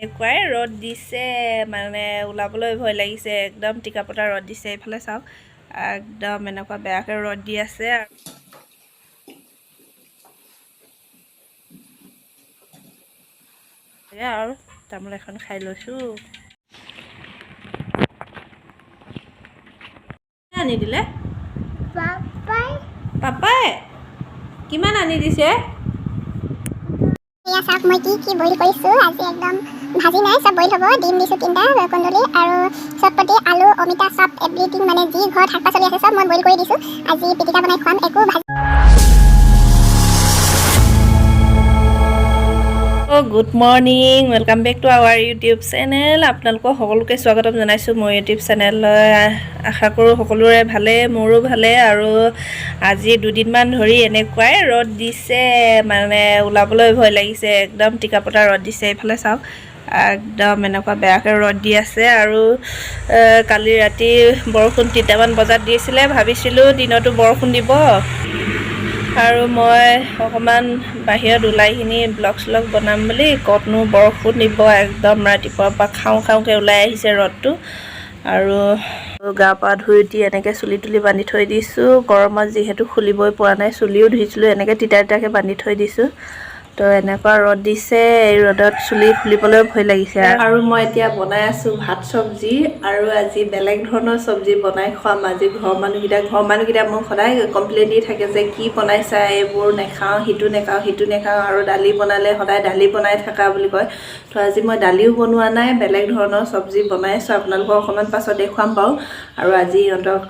এনেকুৱাই ৰ'দ দিছে মানে ওলাবলৈ ভয় লাগিছে একদম টিকাপতা ৰ'দ দিছে এইফালে চাওক একদম এনেকুৱা বেয়াকৈ ৰ'দ দি আছে আৰু তামোল এখন খাই লৈছোঁ আনি দিলে পাপাই কিমান আনি দিছে এয়া চাওক মই কি বইল কৰিছোঁ আজি একদম ভাজি নাই চব বইল হ'ব ডিম দিছোঁ 3টা কুন্দুলি আৰু চটপটি আলু অমিতা চব এভৰিথিং মানে যি ঘৰত শাক পাচলি আছে চব মই বইল কৰি দিছোঁ আজি পিটিকা বনাই খুৱাম একো ভাজি good morning welcome back to our YouTube channel আপোনালোকক সকলোকে স্বাগতম জনাইছোঁ মোৰ ইউটিউব চেনেললৈ আশা কৰোঁ সকলোৰে ভালে মোৰো ভালে আৰু আজি দুদিনমান ধৰি এনেকুৱাই ৰ'দ দিছে মানে ওলাবলৈ ভয় লাগিছে একদম টিকাপতা ৰ'দ দিছে এইফালে চাওক একদম এনেকুৱা বেয়াকৈ ৰ'দ দি আছে আৰু কালি ৰাতি বৰষুণ 3টামান বজাত দিছিলে ভাবিছিলোঁ দিনতো বৰষুণ দিব আৰু মই অকণমান বাহিৰত ওলাইখিনি ব্লগ শ্লগ বনাম বুলি ক'তনো বৰষুণ দিব একদম ৰাতিপুৱাৰ পৰা খাওঁকৈ ওলাই আহিছে ৰ'দটো আৰু গা পা ধুই উঠি এনেকৈ চুলি তুলি বান্ধি থৈ দিছোঁ গৰমত যিহেতু খুলিবই পৰা নাই চুলিও ধুইছিলোঁ এনেকৈ তিতাকৈ বান্ধি থৈ দিছোঁ তো এনেকুৱা ৰ'দ দিছে এই ৰ'দত চুলি খুলিবলৈ ভয় লাগিছে আৰু মই এতিয়া বনাই আছোঁ ভাত চব্জি আৰু আজি বেলেগ ধৰণৰ চব্জি বনাই খুৱাম আজি ঘৰৰ মানুহকেইটা মোক সদায় কমপ্লেইন দি থাকে যে কি বনাইছা এইবোৰ নেখাওঁ সিটো নেখাওঁ আৰু দালি বনালে সদায় দালি বনাই থাকা বুলি কয় তো আজি মই দালিও বনোৱা নাই বেলেগ ধৰণৰ চব্জি বনাইছোঁ আপোনালোকক অকণমান পাছত দেখুৱাম বাৰু আৰু আজি সিহঁতক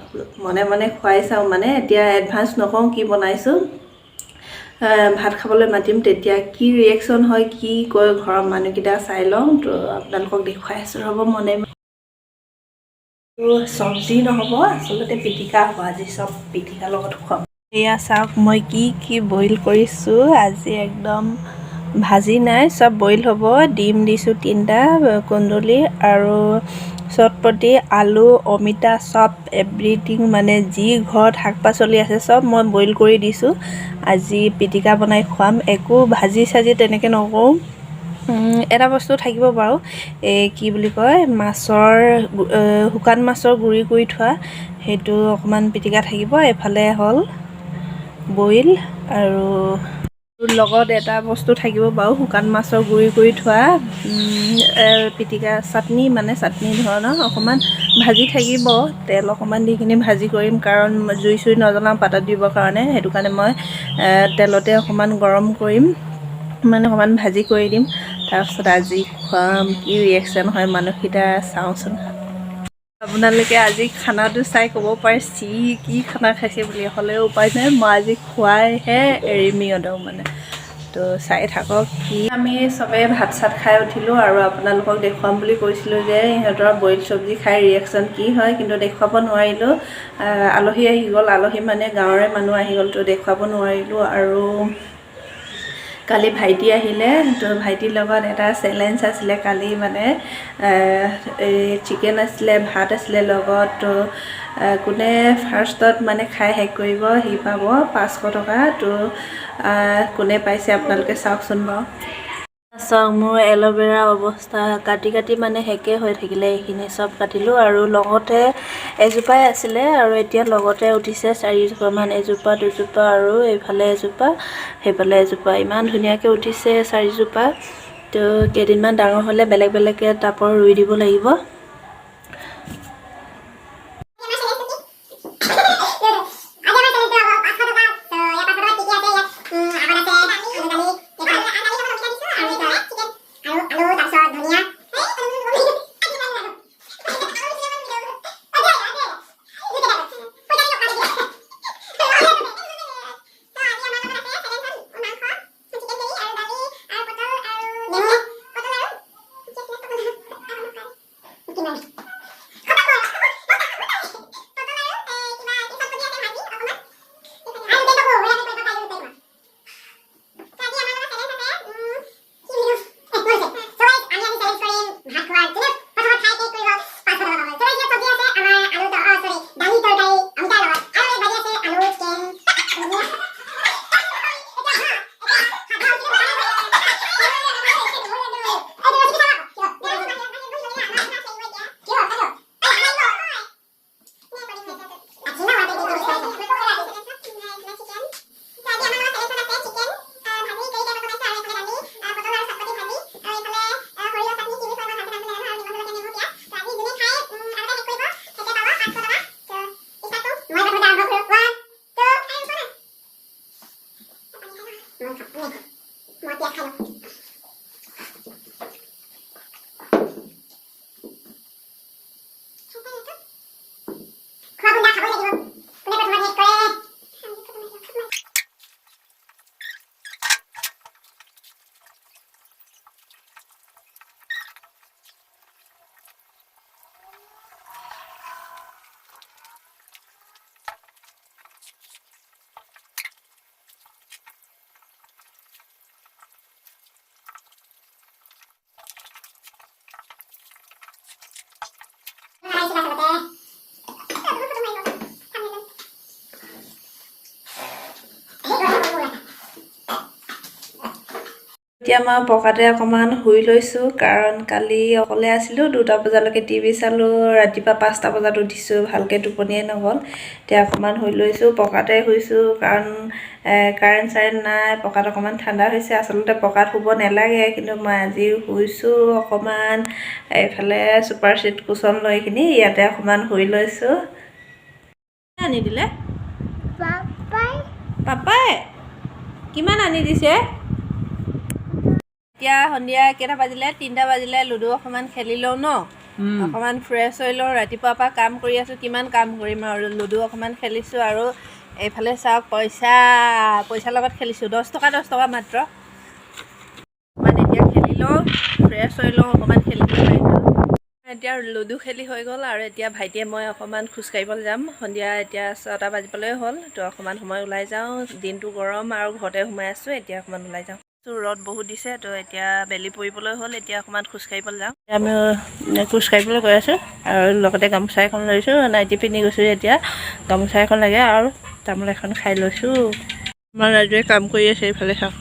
মনে মনে খুৱাই চাওঁ মানে এতিয়া এডভান্স নকওঁ কি বনাইছোঁ ভাত খাবলৈ মাতিম তেতিয়া কি ৰিয়েকশ্যন হয় কি কয় ঘৰৰ মানুহকেইটা চাই লওঁ তো আপোনালোকক দেখুৱাই আছোঁ ৰ'ব মনে চব্জি নহ'ব আচলতে পিটিকা হ'ব আজি চব পিটিকাৰ লগত খুৱাম এয়া চাওক মই কি বইল কৰিছোঁ আজি একদম ভাজি নাই চব বইল হ'ব ডিম দিছোঁ 3টা কুন্দুলি আৰু চটপটি আলু অমিতা চব এভৰিথিং মানে যি ঘৰত শাক পাচলি আছে চব মই বইল কৰি দিছোঁ আজি পিটিকা বনাই খুৱাম একো ভাজি চাজি তেনেকৈ নকৰোঁ এটা বস্তু থাকিব বাৰু এই কি বুলি কয় মাছৰ শুকান মাছৰ গুড়ি কৰি থোৱা সেইটো অকণমান পিটিকা থাকিব এফালে হ'ল বইল আৰু লগত এটা বস্তু থাকিব বাৰু শুকান মাছৰ গুড়ি কৰি থোৱা পিটিকা চাটনি ধৰণৰ অকণমান ভাজি থাকিব তেল অকণমান দি কিনি ভাজি কৰিম কাৰণ জুই চুই নজ্বলাওঁ পাতত দিবৰ কাৰণে সেইটো কাৰণে মই তেলতে অকণমান গৰম কৰিম মানে অকণমান ভাজি কৰি দিম তাৰপিছত আজি খুৱাম কি ৰিয়েকশ্যন হয় মানুহকেইটা চাওঁচোন আপোনালোকে আজি খানাটো চাই ক'ব পাৰে কি খানা খাইছে বুলি হ'লেও উপায় নাই মই আজি খুৱাইহে এৰিম সিহঁতক মানে তো চাই থাকক কি আমি চবেই ভাত চাত খাই উঠিলোঁ আৰু আপোনালোকক দেখুৱাম বুলি কৈছিলোঁ যে সিহঁতৰ বইল চব্জি খাই ৰিয়েকশ্যন কি হয় কিন্তু দেখুৱাব নোৱাৰিলোঁ আলহী আহি গ'ল আলহী মানে গাঁৱৰে মানুহ আহি গ'ল তো দেখুৱাব নোৱাৰিলোঁ আৰু কালি ভাইটি আহিলে তো ভাইটিৰ লগত এটা চেলেঞ্জ আছিলে কালি মানে এই চিকেন আছিলে ভাত আছিলে লগত তো কোনে ফাৰ্ষ্টত মানে খাই শেষ কৰিব সি পাব 500 টকা তো কোনে পাইছে আপোনালোকে চাওকচোন বাৰু চাওক মোৰ এল'ভেৰা অৱস্থা কাটি মানে শেষে হৈ থাকিলে এইখিনি চব কাটিলোঁ আৰু লগতে এজোপাই আছিলে আৰু এতিয়া লগতে উঠিছে 4জোপামান এজোপা দুজোপা আৰু এইফালে এজোপা সেইফালে এজোপা ইমান ধুনীয়াকৈ উঠিছে 4জোপা তো কেইদিনমান ডাঙৰ হ'লে বেলেগকৈ টাবৰ ৰুই দিব লাগিব এতিয়া মই পকাতে অকণমান শুই লৈছোঁ, কাৰণ কালি অকলে আছিলোঁ। 2টা বজালৈকে টিভি চালোঁ, ৰাতিপুৱা 5টা বজাত উঠিছোঁ, ভালকৈ টোপনিয়ে নগ'ল। এতিয়া অকণমান শুই লৈছোঁ, পকাতে শুইছোঁ, কাৰণ কাৰেণ্ট চাৰেণ্ট নাই। পকাত অকণমান ঠাণ্ডা হৈছে। আচলতে পকাত শুব নালাগে, কিন্তু মই আজি শুইছোঁ অকণমান এইফালে ছুপাৰ ছিট কুচন লৈ কিনি ইয়াতে অকণমান শুই লৈছোঁ। আনি দিলে পাপাই কিমান আনি দিছে? এতিয়া সন্ধিয়া কেইটা বাজিলে? 3টা বাজিলে। লুডু অকণমান খেলি লওঁ ন, অকণমান ফ্ৰেছ হৈ লওঁ। ৰাতিপুৱাৰ পৰা কাম কৰি আছোঁ, কিমান কাম কৰিম আৰু। লুডু অকণমান খেলিছোঁ আৰু এইফালে চাওক পইচাৰ লগত খেলিছোঁ। 10 টকা মাত্ৰ। অকণমান এতিয়া খেলি লওঁ, ফ্ৰেছ হৈ লওঁ, অকণমান খেলিব পাৰিছোঁ। এতিয়া লুডু খেলি হৈ গ'ল আৰু এতিয়া ভাইটিয়ে মই অকণমান খোজকাঢ়িবলৈ যাম। সন্ধিয়া এতিয়া 6টা বাজিবলৈ হ'ল, তো অকণমান সময় ওলাই যাওঁ। দিনটো গৰম আৰু ঘৰতে সোমাই আছোঁ, এতিয়া অকণমান ওলাই যাওঁ। ৰ'দ বহুত দিছে, তো এতিয়া বেলি পৰিবলৈ হ'ল। এতিয়া অকণমান খোজকাঢ়িবলৈ যাওঁ। আমি খোজকাঢ়িবলৈ গৈ আছোঁ আৰু লগতে গামোচা এখন লৈছোঁ। নাইটি পিন্ধি গৈছোঁ, এতিয়া গামোচা এখন লাগে আৰু তামোল এখন খাই লৈছোঁ। আমাৰ ৰাইজে কাম কৰি আছে এইফালে চাওক।